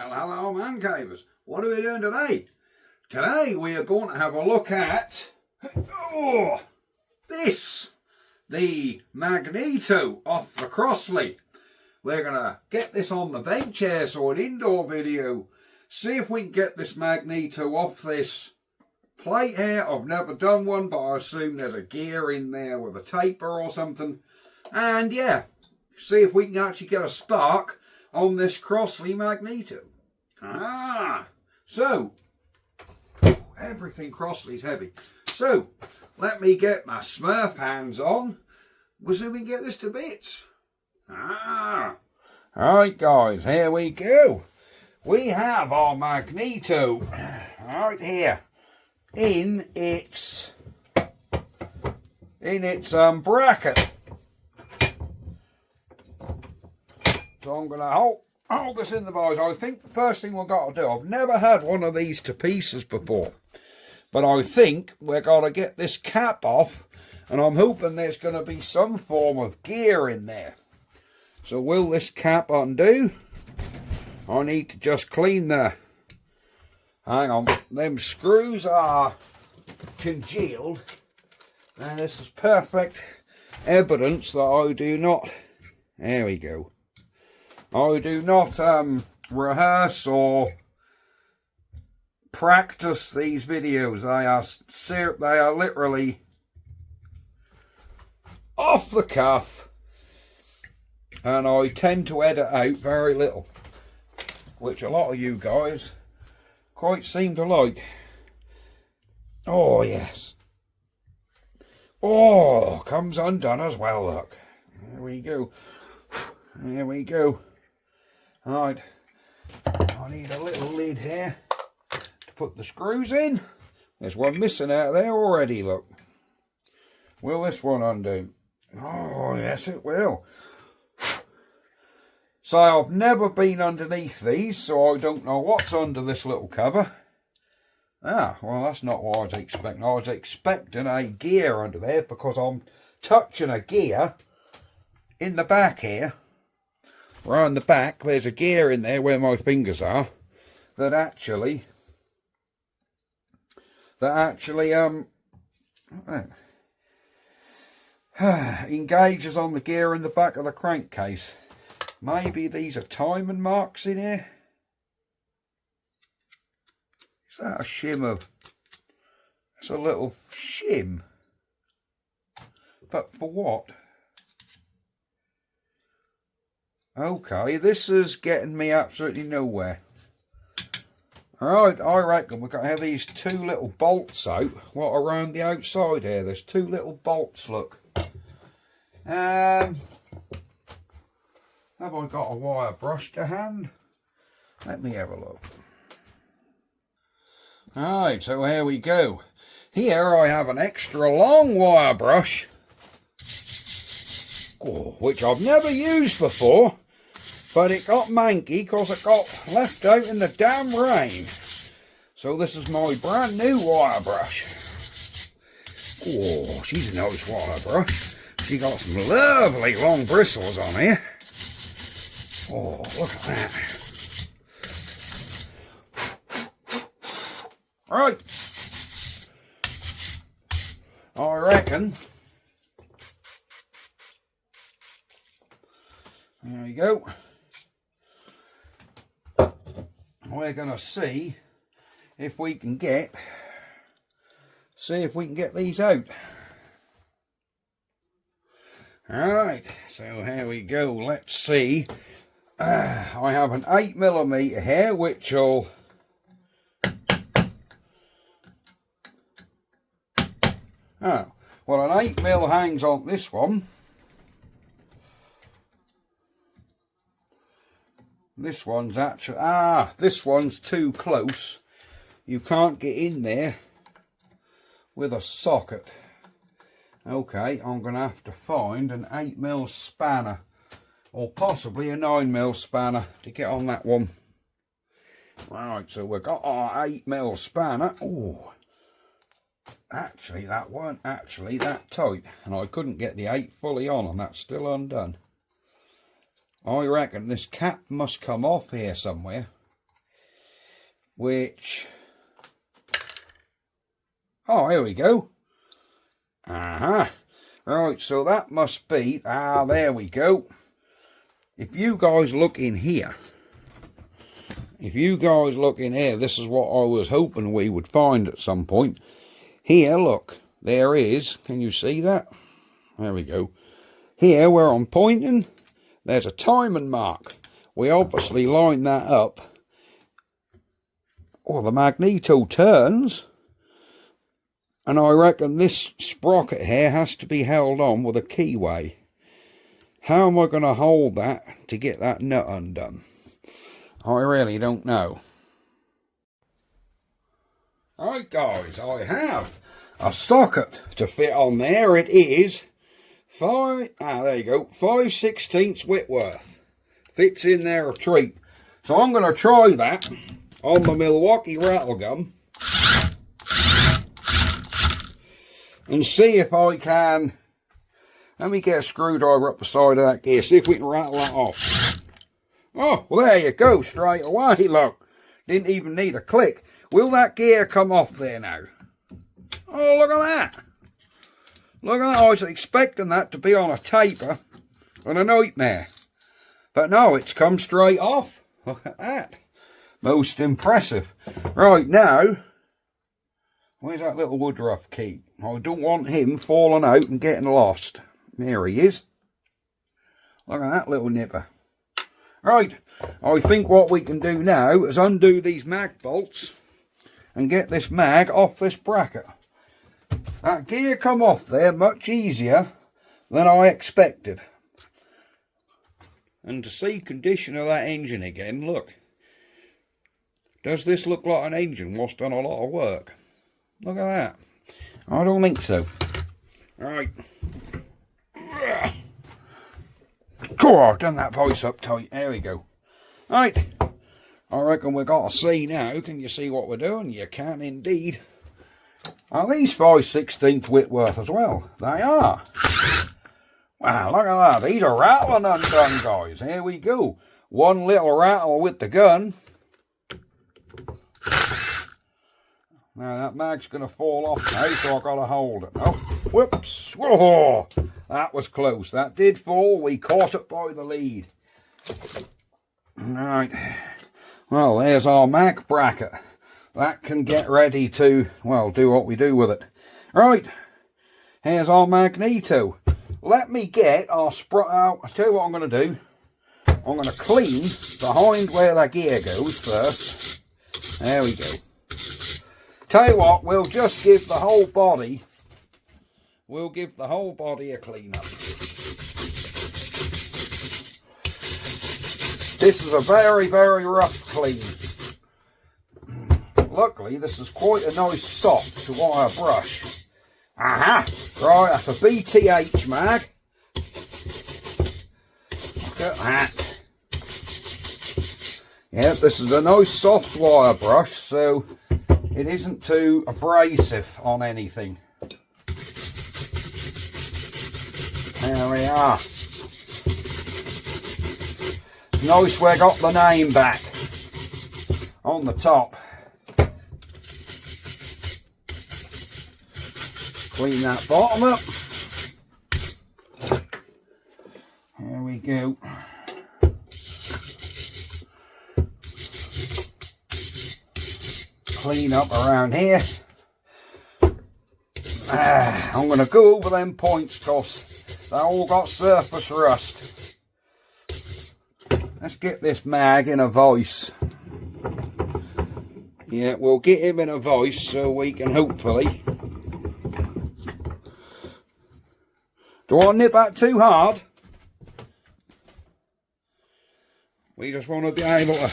Well, hello man cavers. What are we doing today? Today we are going to have a look at the Magneto off the Crossley. We're going to get this on the bench here, so an indoor video. See if we can get this Magneto off this plate here. I've never done one, but I assume there's a gear in there with a taper or something. And yeah, see if we can actually get a spark on this Crossley Magneto. So everything Crossley's heavy. So let me get my Smurf hands on. We'll see if we can get this to bits. Alright guys, here we go. We have our Magneto right here in its bracket. So I'm going to hold this in the boys. I think the first thing we've got to do, I've never had one of these to pieces before, but I think we're going to get this cap off, and I'm hoping there's going to be some form of gear in there. So will this cap undo? I need to just clean the, hang on, them screws are congealed, and this is perfect evidence that I do not, there we go, I do not rehearse or practice these videos. They are literally off the cuff, and I tend to edit out very little, which a lot of you guys quite seem to like. Oh yes. Oh, comes undone as well, look. There we go. There we go. Right, I need a little lid here to put the screws in. There's one missing out there already, look. Will this one undo? Oh, yes it will. So I've never been underneath these, so I don't know what's under this little cover. Well, that's not what I was expecting. I was expecting a gear under there, because I'm touching a gear in the back here. Right on the back, there's a gear in there where my fingers are that actually engages on the gear in the back of the crankcase. Maybe these are timing marks in here. Is that a shim of? That's a little shim. But for what? Okay, this is getting me absolutely nowhere. Alright, I reckon we've got to have these two little bolts out. What, around the outside here? There's two little bolts, look. Have I got a wire brush to hand? Let me have a look. Alright, so here we go. Here I have an extra long wire brush, which I've never used before, but it got manky because it got left out in the damn rain. So this is my brand new wire brush. Oh, she's a nice wire brush. She got some lovely long bristles on here. Oh, look at that. Right. I reckon. There you go. We're going to see if we can get these out. Alright, so here we go. Let's see. I have an 8mm here, which will well, an 8mm hangs on this one. This one's actually, this one's too close. You can't get in there with a socket. Okay, I'm going to have to find an 8mm spanner, or possibly a 9mm spanner to get on that one. Right, so we've got our 8mm spanner. Oh, actually that weren't actually that tight, and I couldn't get the 8 fully on, and that's still undone. I reckon this cap must come off here somewhere. which, oh, here we go. Right, so that must be, there we go. If you guys look in here, this is what I was hoping we would find at some point. Here, look, there is, can you see that? There we go. Here, where I'm pointing, there's a timing mark. We obviously line that up. Well, the magneto turns, and I reckon this sprocket here has to be held on with a keyway. How am I going to hold that to get that nut undone? I really don't know. Alright guys, I have a socket to fit on there. It is 5/16 Whitworth. Fits in there a treat. So I'm going to try that on the Milwaukee rattle gun and see if I can. Let me get a screwdriver up the side of that gear, see if we can rattle that off. Oh, well there you go, straight away, look. Didn't even need a click. Will that gear come off there now? Oh, look at that. Look at that, I was expecting that to be on a taper and a nightmare. But no, it's come straight off. Look at that. Most impressive. Right, now, where's that little Woodruff key? I don't want him falling out and getting lost. There he is. Look at that little nipper. Right, I think what we can do now is undo these mag bolts and get this mag off this bracket. That gear come off there much easier than I expected. And to see condition of that engine again, look. Does this look like an engine what's done a lot of work? Look at that. I don't think so. Right. Cool, I've done that voice up tight. There we go. Right. I reckon we've got to see now. Can you see what we're doing? You can indeed. Are these 5/16 Whitworth as well? They are. Wow, look at that. These are rattling undone, guys. Here we go. One little rattle with the gun. Now that mag's going to fall off now, so I've got to hold it. Oh, whoops. Whoa, that was close. That did fall. We caught it by the lead. Right. Well, there's our mag bracket. That can get ready to, well, do what we do with it. Right. Here's our magneto. Let me get our sprocket out. I'll tell you what I'm going to do. I'm going to clean behind where that gear goes first. There we go. Tell you what, we'll just give the whole body, a clean up. This is a very, very rough clean. Luckily, this is quite a nice soft wire brush. Aha! Right, that's a BTH mag. Look at that. Yep, this is a nice soft wire brush, so it isn't too abrasive on anything. There we are. Nice we got the name back on the top. Clean that bottom up. There we go. Clean up around here. I'm going to go over them points because they all got surface rust. Let's get this mag in a vise. Yeah, we'll get him in a vise so we can hopefully. Do I nip that too hard? We just want to be able to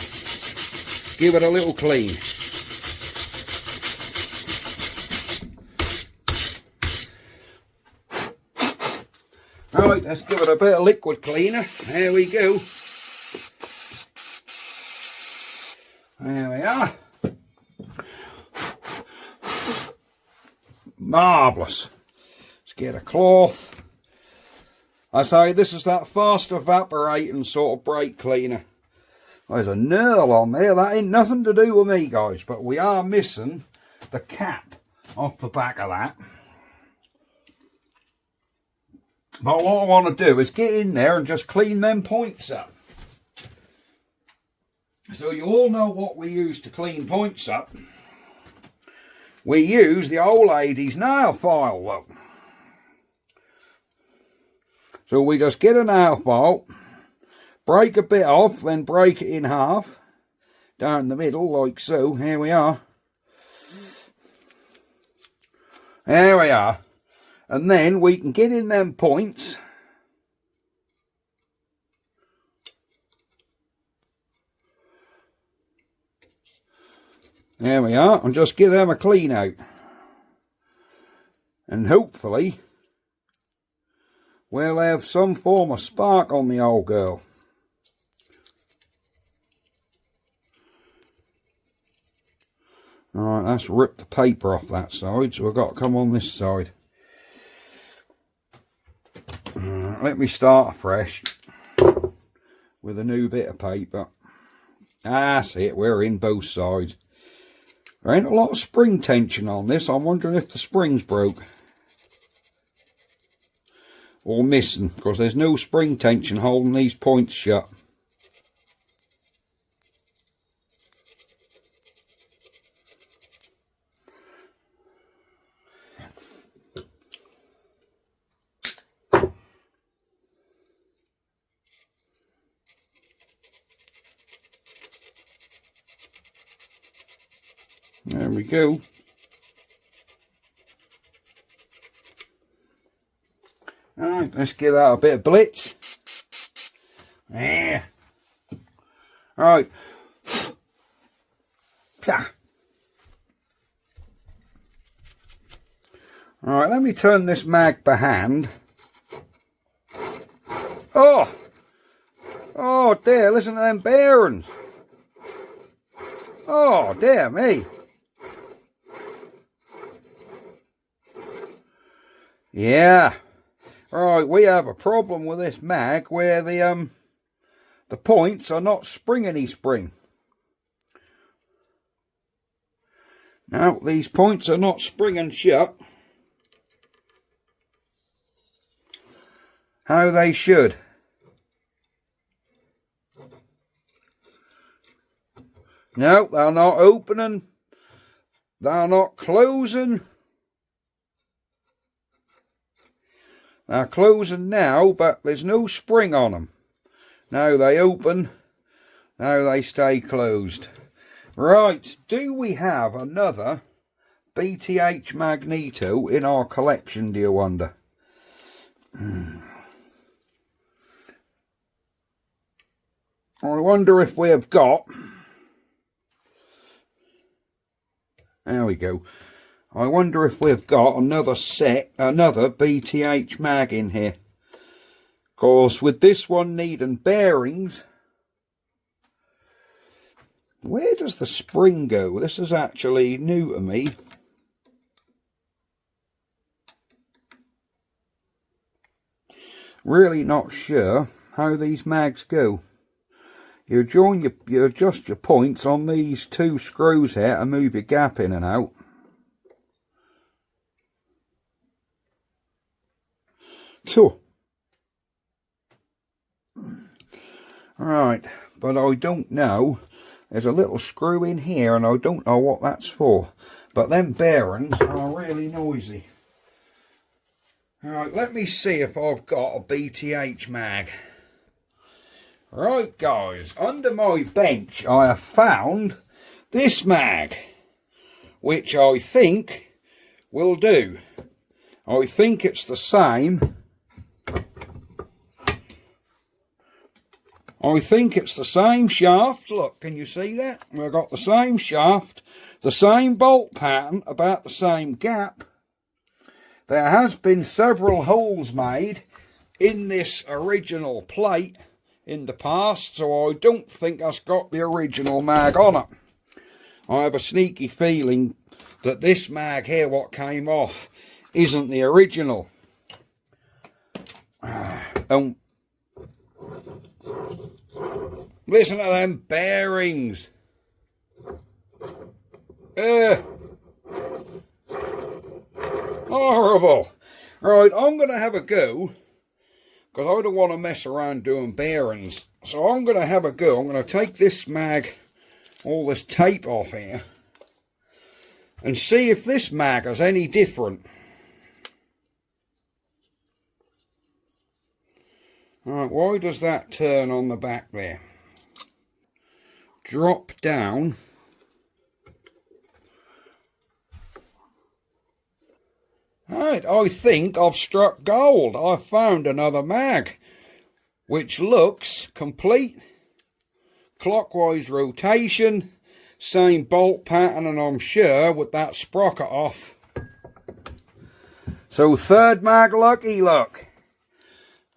give it a little clean. Right, let's give it a bit of liquid cleaner. There we go. There we are. Marvellous. Let's get a cloth. I say this is that fast evaporating sort of brake cleaner. There's a knurl on there. That ain't nothing to do with me, guys. But we are missing the cap off the back of that. But what I want to do is get in there and just clean them points up. So you all know what we use to clean points up. We use the old lady's nail file, though. So we just get a nail file, break a bit off, then break it in half, down the middle, like so. Here we are. There we are. And then we can get in them points. There we are. And just give them a clean out. And hopefully we'll have some form of spark on the old girl. Alright, let's rip the paper off that side, so we've got to come on this side. Let me start afresh with a new bit of paper. That's it, we're in both sides. There ain't a lot of spring tension on this. I'm wondering if the spring's broke. Or missing, because there's no spring tension holding these points shut. There we go. Alright, let's give that a bit of blitz. Yeah. Alright. Alright, let me turn this mag by hand. Oh! Oh dear, listen to them bearings. Oh dear me. Yeah. Right, we have a problem with this mag where the points are not spring. Now, these points are not springing shut how they should. No, they're not opening. They're not closing. They're closing now, but there's no spring on them. Now they open, now they stay closed. Right, do we have another BTH Magneto in our collection, do you wonder? I wonder if we have got... There we go. I wonder if we've got another BTH mag in here. Of course, with this one needing bearings, where does the spring go? This is actually new to me. Really not sure how these mags go. You adjust your points on these two screws here to move your gap in and out. Cool. Right, but I don't know. There's a little screw in here and I don't know what that's for. But them bearings are really noisy. Alright, let me see if I've got a BTH mag. Right guys, under my bench I have found this mag, which I think will do. I think it's the same. I think it's the same shaft. Look, can you see that? We've got the same shaft, the same bolt pattern, about the same gap. There has been several holes made in this original plate in the past, so I don't think that's got the original mag on it. I have a sneaky feeling that this mag here, what came off, isn't the original. Listen to them bearings. Horrible. Right, I'm going to have a go, because I don't want to mess around doing bearings. So I'm going to have a go. I'm going to take this mag, all this tape off here, and see if this mag is any different. Alright, why does that turn on the back there? Drop down. Right, I think I've struck gold. I've found another mag, which looks complete. Clockwise rotation, same bolt pattern, and I'm sure with that sprocket off. So third mag lucky, look.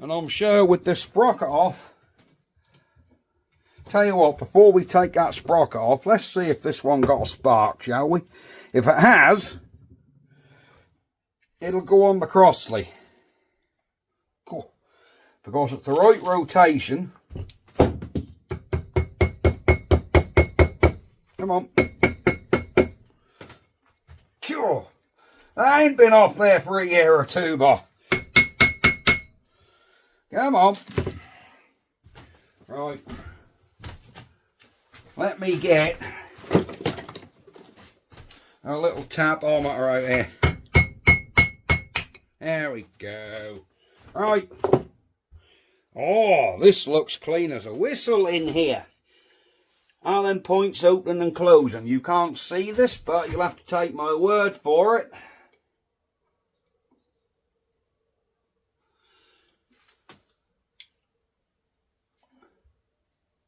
And I'm sure with this sprocket off, tell you what, before we take that sprocket off, let's see if this one got a spark, shall we? If it has, it'll go on the Crossley. Cool. Because it's the right rotation. Come on. Cool. I ain't been off there for a year or two, boy. Come on. Right. Let me get a little tapometer out here. There we go. Right. Oh, this looks clean as a whistle in here. All them points opening and closing. You can't see this, but you'll have to take my word for it.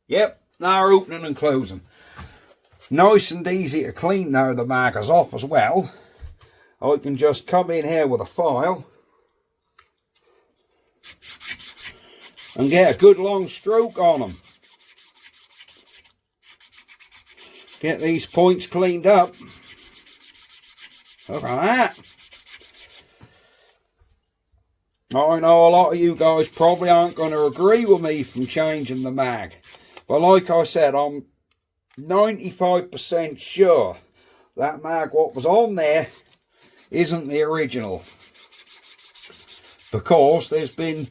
Yep, they're opening and closing. Nice and easy to clean now the markers off as well. I can just come in here with a file and get a good long stroke on them. Get these points cleaned up. Look at that. I know a lot of you guys probably aren't going to agree with me from changing the mag. But like I said, I'm 95% sure that mag what was on there isn't the original. Because there's been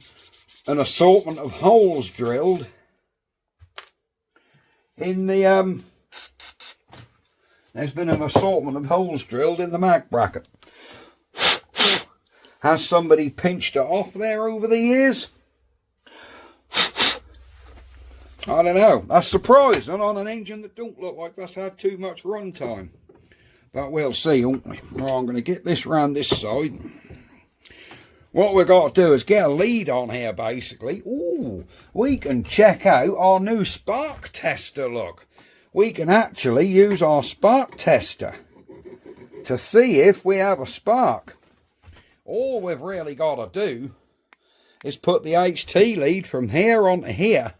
an assortment of holes drilled in the there's been an assortment of holes drilled in the mag bracket. Has somebody pinched it off there over the years? I don't know. That's surprising on an engine that don't look like that's had too much run time. But we'll see, won't we? Well, I'm going to get this round this side. What we've got to do is get a lead on here, basically. Ooh, we can check out our new spark tester, look. We can actually use our spark tester to see if we have a spark. All we've really got to do is put the HT lead from here on to here.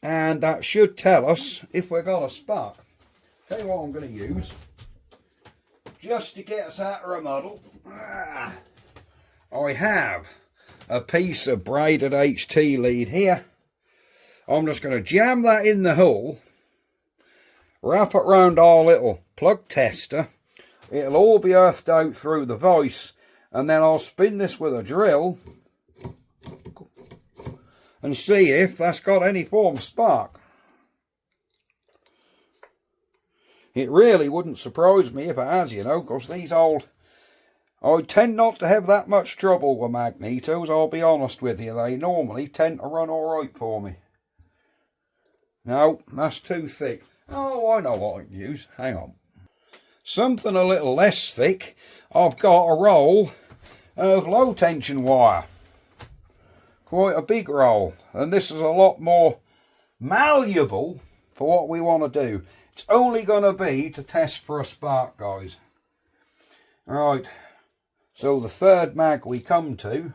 And that should tell us if we've got a spark. Tell you what I'm going to use, just to get us out of a muddle. I have a piece of braided HT lead here. I'm just going to jam that in the hole, wrap it round our little plug tester. It'll all be earthed out through the vise, and then I'll spin this with a drill and see if that's got any form of spark. It really wouldn't surprise me if it has, you know, because these old... I tend not to have that much trouble with magnetos, I'll be honest with you. They normally tend to run alright for me. No, that's too thick. Oh, I know what I can use. Hang on. Something a little less thick. I've got a roll of low tension wire. Quite a big roll, and this is a lot more malleable for what we want to do. It's only going to be to test for a spark, guys. Right, so the third mag we come to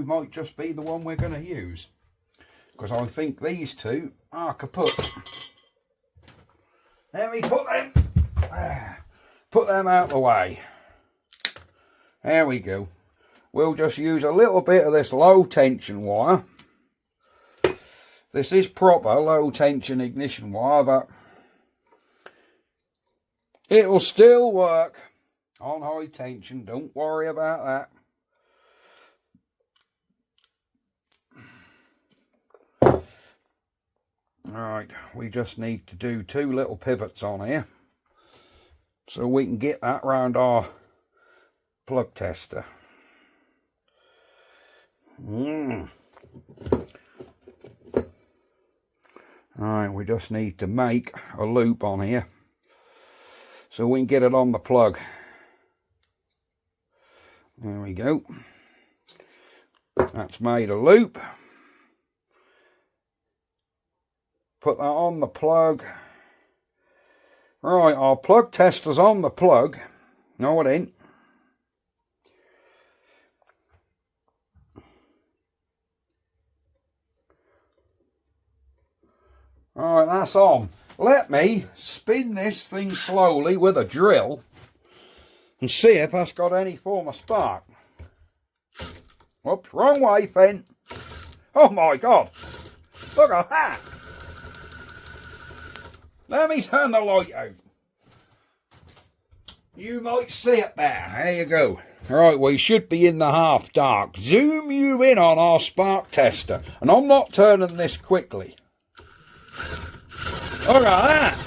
might just be the one we're going to use, because I think these two are kaput. Let me put them out of the way. There we go. we'll just use a little bit of this low tension wire. This is proper low tension ignition wire, but it'll still work on high tension, don't worry about that. Right, we just need to do 2 little pivots on here so we can get that round our plug tester. Alright, we just need to make a loop on here so we can get it on the plug. There we go. That's made a loop. Put that on the plug. Right, our plug tester's on the plug. No, it ain't. Alright, that's on. Let me spin this thing slowly with a drill and see if that's got any form of spark. Whoops, wrong way, Finn. Oh my God. Look at that. Let me turn the light out. You might see it there. There you go. Right, we should be in the half dark. Zoom you in on our spark tester. And I'm not turning this quickly. Look at that.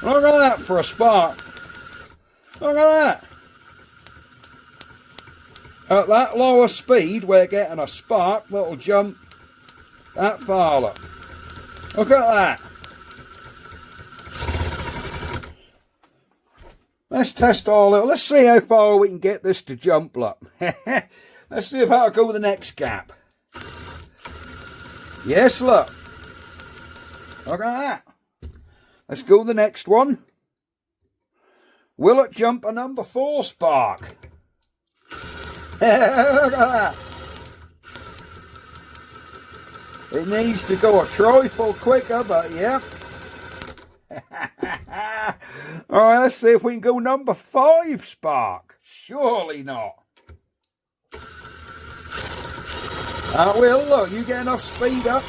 Look at that for a spark. Look at that. At that lower speed, we're getting a spark that'll jump that far. Look at that. Let's test our little. Let's see how far we can get this to jump up. Let's see if I'll go with the next gap. Yes, look. Look at that. Let's go with the next one. Will it jump a number 4 spark? Look at that. It needs to go a trifle quicker, but yeah. Alright, let's see if we can go number 5 spark. Surely not. That will, look, you get enough speed up.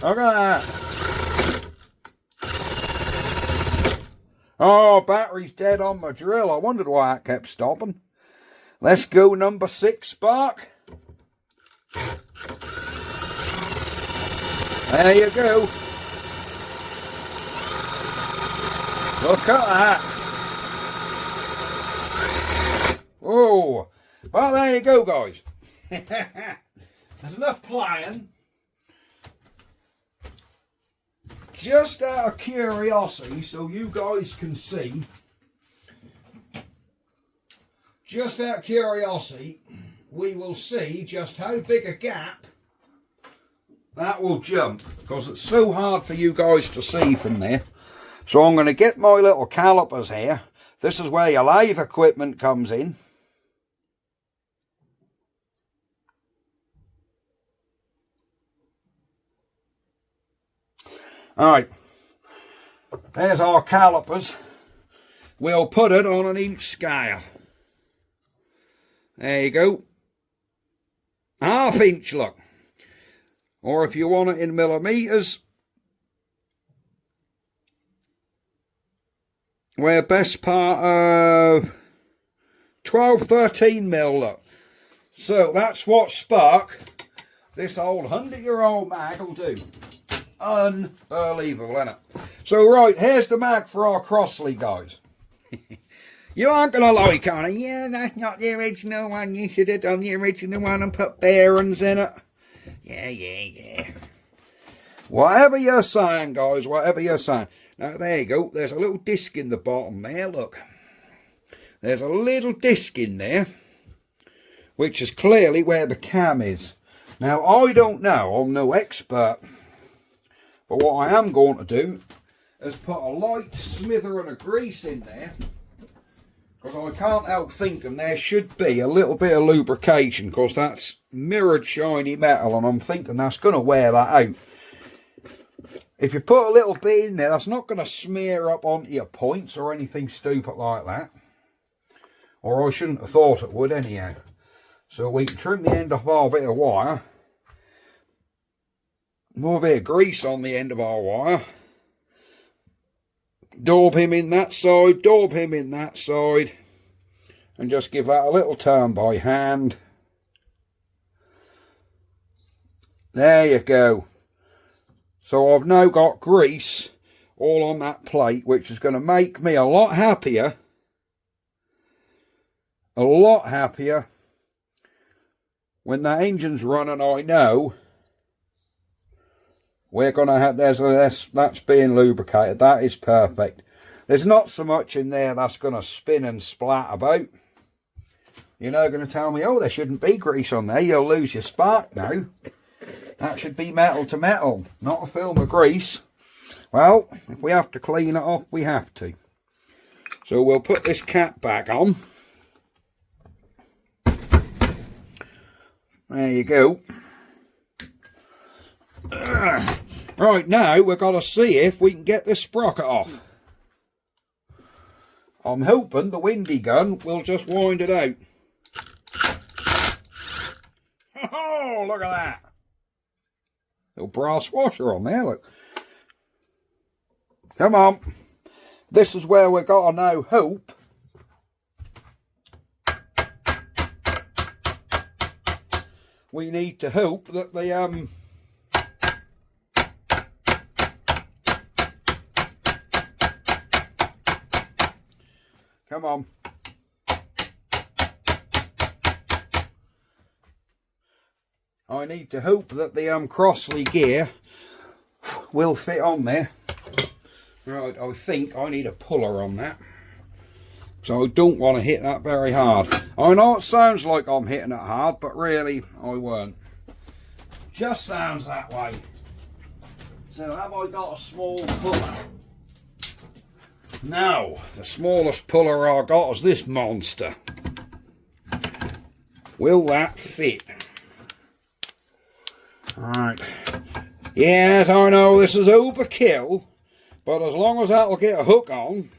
Look at that. Oh, battery's dead on my drill. I wondered why it kept stopping. Let's go number 6 spark. There you go. Look at that. Whoa. Well, there you go, guys. There's enough playing. Just out of curiosity, so you guys can see. Just out of curiosity, we will see just how big a gap that will jump, because it's so hard for you guys to see from there. So I'm going to get my little calipers here. This is where your lathe equipment comes in. Alright, there's our calipers. We'll put it on an inch scale. There you go. Half inch, look. Or if you want it in millimetres, we're best part of 12, 13 mil, look. So that's what spark this old 100-year-old mag will do. Unbelievable, isn't it? So right, here's the mag for our Crossley, guys. You aren't going to like it, are you? Yeah, that's not the original one. You should have done the original one and put bearings in it. Yeah. Whatever you're saying, guys, whatever you're saying. Now, there you go. There's a little disc in the bottom there, look. There's a little disc in there, which is clearly where the cam is. Now, I don't know. I'm no expert. But what I am going to do is put a light smattering of grease in there, because I can't help thinking there should be a little bit of lubrication, because that's mirrored shiny metal, and I'm thinking that's going to wear that out. If you put a little bit in there, that's not going to smear up onto your points or anything stupid like that. Or I shouldn't have thought it would anyhow. So we can trim the end off our bit of wire. More bit of grease on the end of our wire. Daub him in that side, daub him in that side. And just give that a little turn by hand. There you go. So I've now got grease all on that plate, which is going to make me a lot happier. A lot happier when the engine's running. I know we're going to have, that's being lubricated. That is perfect. There's not so much in there that's going to spin and splat about. You're now going to tell me, oh, there shouldn't be grease on there. You'll lose your spark now. That should be metal to metal, not a film of grease. Well, if we have to clean it off, we have to. So we'll put this cap back on. There you go. Right, now we've got to see if we can get this sprocket off. I'm hoping the windy gun will just wind it out. Oh, look at that. Little brass washer on there, look. Come on. This is where we've got to now hope we need to hope that the come on. I need to hope that the Crossley gear will fit on there. Right, I think I need a puller on that. So I don't want to hit that very hard. I know it sounds like I'm hitting it hard, but really I won't. Just sounds that way. So have I got a small puller? No, the smallest puller I got is this monster. Will that fit? Alright. Yes, I know this is overkill, but as long as that'll get a hook on,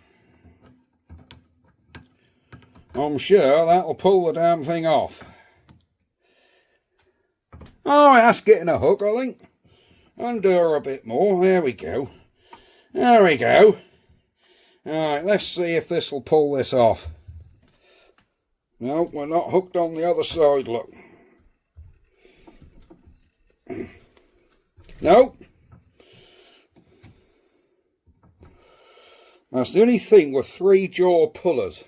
I'm sure that'll pull the damn thing off. Oh, that's getting a hook, I think. Undo her a bit more. There we go. There we go. Alright, let's see if this will pull this off. No, we're not hooked on the other side, look. No. That's the only thing with 3-jaw pullers.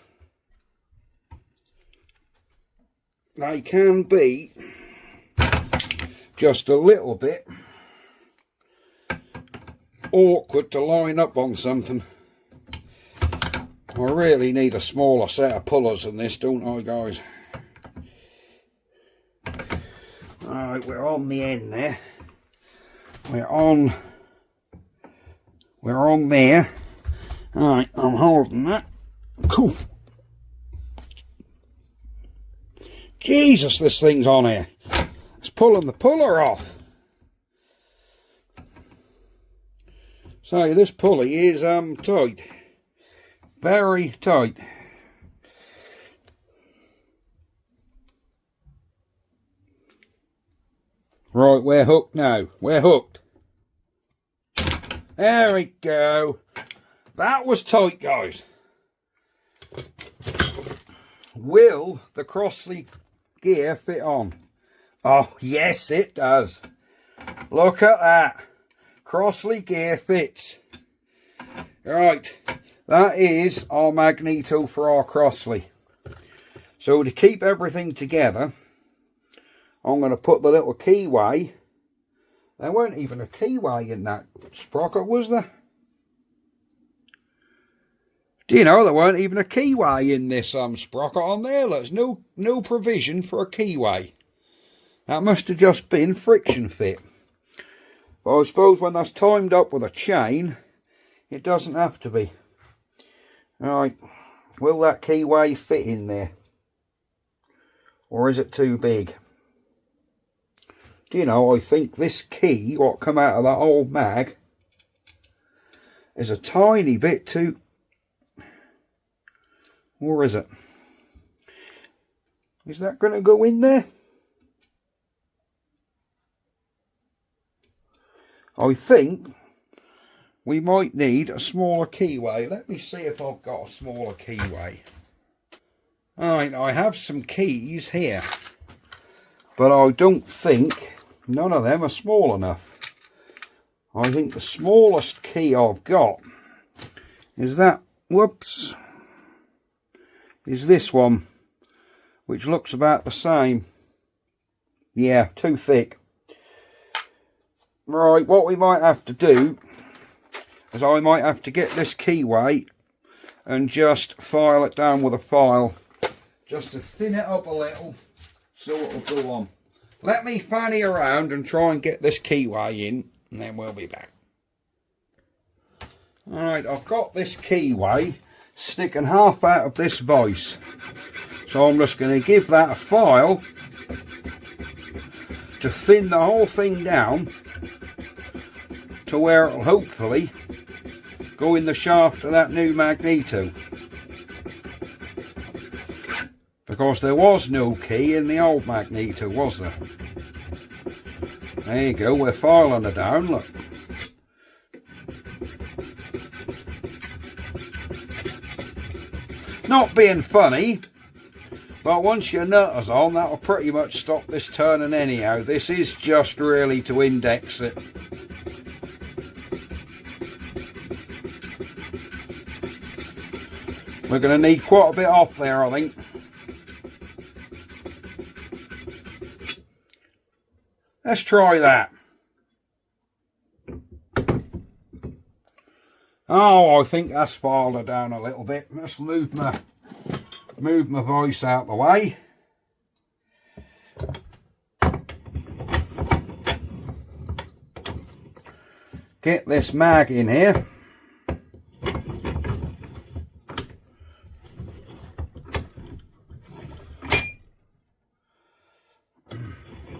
They can be just a little bit awkward to line up on something. I really need a smaller set of pullers than this, don't I, guys? Alright, we're on the end there. We're on there. Alright, I'm holding that. Cool. Jesus, this thing's on here. It's pulling the puller off. So this pulley is tight. Very tight. Right, we're hooked now. We're hooked. There we go. That was tight, guys. Will the Crossley gear fit on? Oh, yes, it does. Look at that. Crossley gear fits. Right, that is our magneto for our Crossley. So to keep everything together, I'm going to put the little keyway. There weren't even a keyway in that sprocket, was there? Do you know there weren't even a keyway in this sprocket on there? There's no provision for a keyway. That must have just been friction fit. But I suppose when that's timed up with a chain, it doesn't have to be. Right, will that keyway fit in there? Or is it too big? Do you know, I think this key, what come out of that old mag, is a tiny bit too... Or is it? Is that going to go in there? I think we might need a smaller keyway. Let me see if I've got a smaller keyway. Alright, I have some keys here, but I don't think none of them are small enough. I think the smallest key I've got is that, whoops, is this one, which looks about the same. Yeah, too thick. Right, what we might have to do is I might have to get this keyway and just file it down with a file, just to thin it up a little so it'll go on. Let me fanny around and try and get this keyway in, and then we'll be back. Alright, I've got this keyway sticking half out of this vise, so I'm just going to give that a file to thin the whole thing down to where it'll hopefully go in the shaft of that new Magneto, because there was no key in the old Magneto, was there? There you go, we're filing it down, look. Not being funny, but once your nutter's on, that'll pretty much stop this turning anyhow. This is just really to index it. We're going to need quite a bit off there, I think. Let's try that. Oh, I think that's filed it down a little bit. Let's move my voice out the way. Get this mag in here.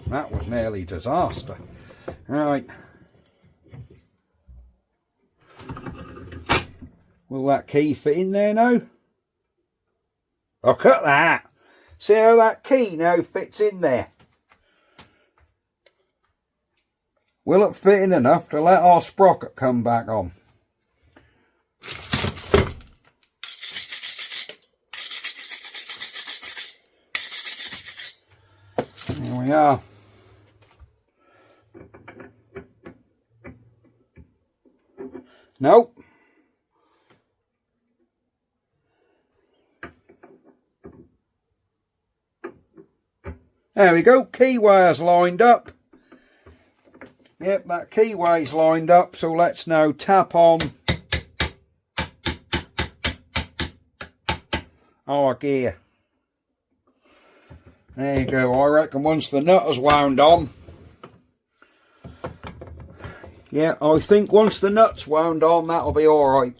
That was nearly disaster. Right. Will that key fit in there now? Look at that. See how that key now fits in there? Will it fit in enough to let our sprocket come back on? Here we are. Nope. There we go, key wire's lined up. Yep, that keyway's lined up, so let's now tap on our gear. There you go, I reckon once the nutter's wound on, yeah, I think once the nut's wound on, that'll be alright.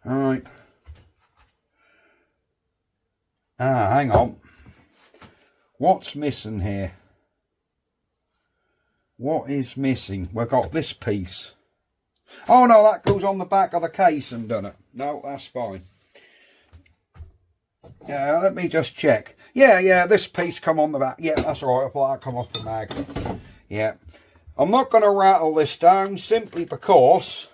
Alright. Ah, hang on. What's missing here? What is missing? We've got this piece. Oh no, that goes on the back of the case and done it. No, that's fine. Yeah, let me just check. Yeah, this piece come on the back. Yeah, that's all right. I thought that come off the mag. Yeah. I'm not going to rattle this down simply because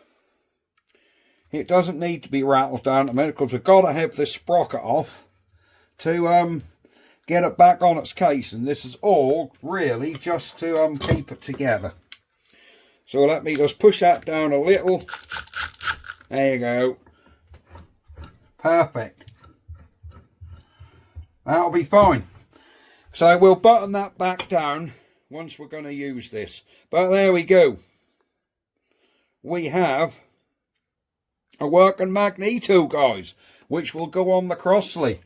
it doesn't need to be rattled down at the minute, because we've got to have this sprocket off to get it back on its case, and this is all really just to keep it together. So let me just push that down a little. There you go. Perfect. That'll be fine. So we'll button that back down once we're going to use this. But there we go. We have a working Magneto, guys, which will go on the Crossley.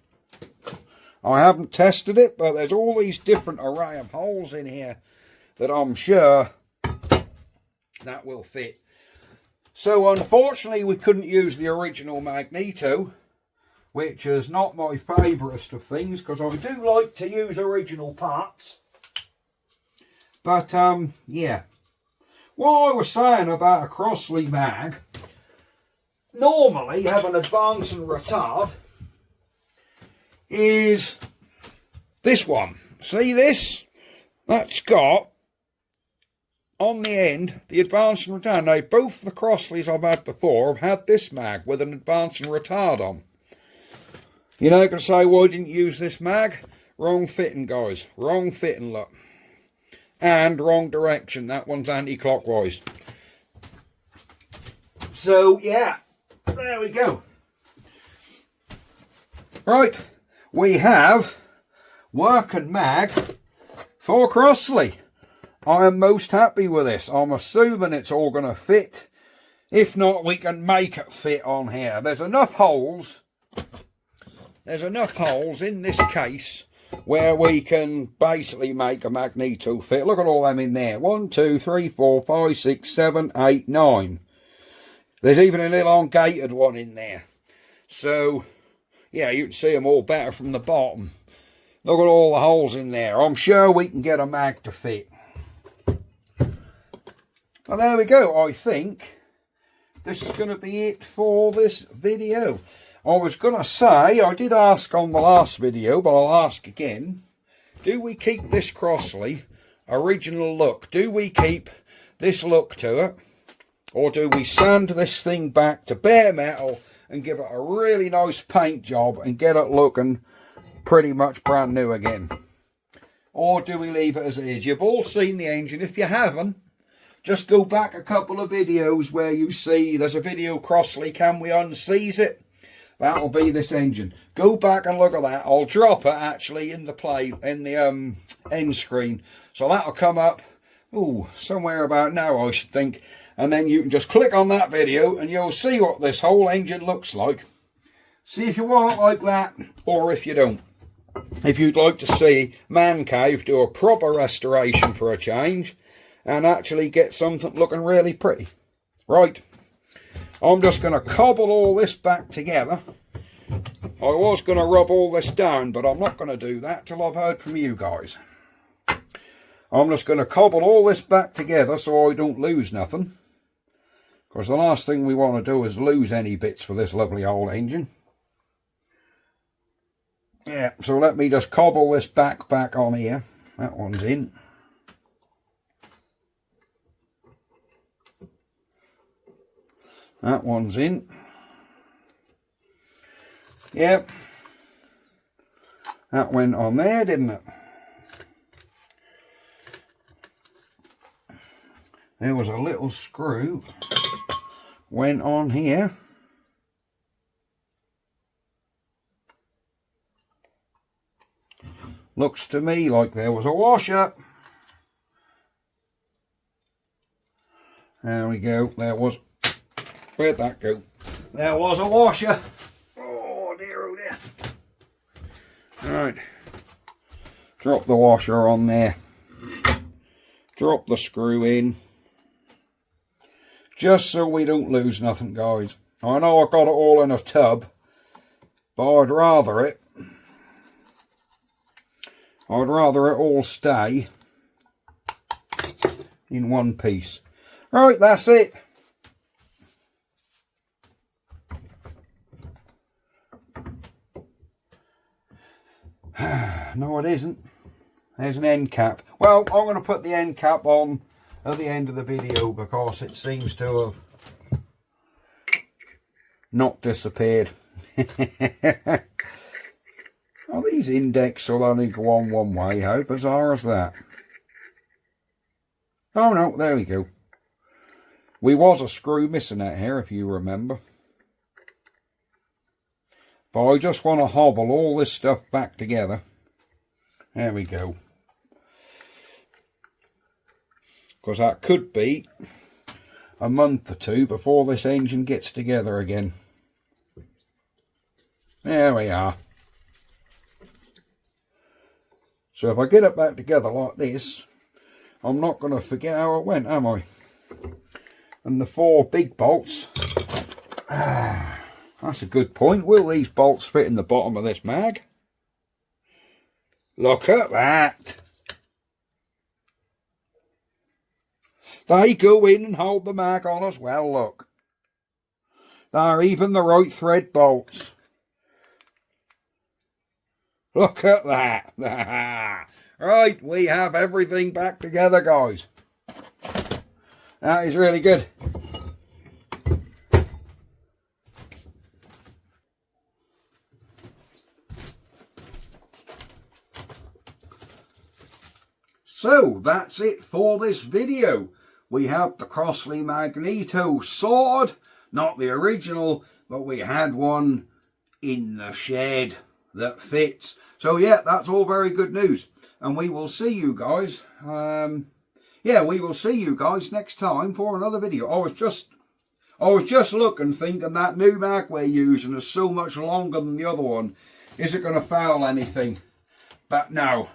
I haven't tested it, but there's all these different array of holes in here that I'm sure that will fit. So unfortunately we couldn't use the original Magneto, which is not my favourite of things, because I do like to use original parts. But yeah, what I was saying about a Crossley mag, normally have an advance and retard is this one. See this? That's got on the end the advance and retard. Now both the Crossleys I've had before have had this mag with an advance and retard on. You're not going to say, why didn't you use this mag? Wrong fitting, guys. Wrong fitting, look. And wrong direction. That one's anti-clockwise. So, yeah. There we go. Right. We have working mag for Crossley. I am most happy with this. I'm assuming it's all going to fit. If not, we can make it fit on here. There's enough holes. There's enough holes in this case where we can basically make a Magneto fit. Look at all them in there. 1, 2, 3, 4, 5, 6, 7, 8, 9. There's even an elongated one in there. So, yeah, you can see them all better from the bottom. Look at all the holes in there. I'm sure we can get a mag to fit. Well, there we go. I think this is going to be it for this video. I was going to say, I did ask on the last video, but I'll ask again. Do we keep this Crossley original look? Do we keep this look to it? Or do we sand this thing back to bare metal and give it a really nice paint job and get it looking pretty much brand new again? Or do we leave it as it is? You've all seen the engine. If you haven't, just go back a couple of videos where you see there's a video Crossley, can we unseize it? That'll be this engine. Go back and look at that. I'll drop it actually in the end screen. So that'll come up, somewhere about now, I should think. And then you can just click on that video and you'll see what this whole engine looks like. See if you want it like that or if you don't. If you'd like to see Man Cave do a proper restoration for a change and actually get something looking really pretty. Right. I'm just going to cobble all this back together. I was going to rub all this down, but I'm not going to do that till I've heard from you guys. I'm just going to cobble all this back together so I don't lose nothing. Because the last thing we want to do is lose any bits for this lovely old engine. Yeah, so let me just cobble this back on here. That one's in. That one's in. Yep. That went on there, didn't it? There was a little screw went on here. Looks to me like there was a washer. There we go. There was. Where'd that go? There was a washer. Oh dear, oh dear. Right. Drop the washer on there. Drop the screw in. Just so we don't lose nothing, guys. I know I got it all in a tub, but I'd rather it all stay in one piece. Right, that's it. No, it isn't. There's an end cap. Well, I'm going to put the end cap on at the end of the video because it seems to have not disappeared. Oh, these index will only go on one way. How bizarre is that? Oh no, there we go. We was a screw missing out here, if you remember. But I just want to hobble all this stuff back together. There we go. Because that could be a month or two before this engine gets together again. There we are. So if I get it back together like this, I'm not going to forget how it went, am I? And the 4 big bolts. That's a good point. Will these bolts fit in the bottom of this mag? Look at that. They go in and hold the mag on as well, look. They're even the right thread bolts. Look at that. Right, we have everything back together, guys. That is really good. So that's it for this video. We have the Crossley Magneto sword, not the original, but we had one in the shed that fits. So yeah, that's all very good news. And we will see you guys. We will see you guys next time for another video. I was just looking, thinking that new mag we're using is so much longer than the other one. Is it going to foul anything? But no,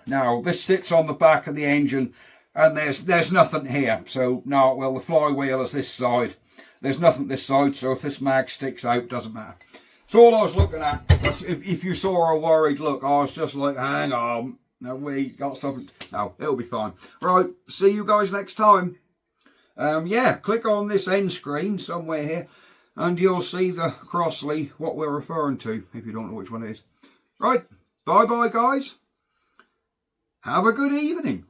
this sits on the back of the engine and there's nothing here. So no, well, the flywheel is this side. There's nothing this side, so if this mag sticks out, it doesn't matter. So all I was looking at, if you saw a worried look, I was just like, hang on, no, we got something. No, it'll be fine. Right, see you guys next time. Click on this end screen somewhere here and you'll see the Crossley, what we're referring to, if you don't know which one it is. Right, bye-bye, guys. Have a good evening.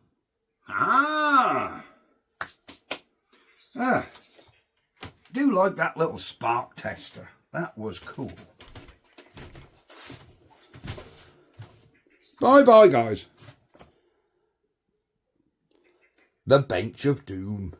Do like that little spark tester. That was cool. Bye-bye, guys. The Bench of Doom.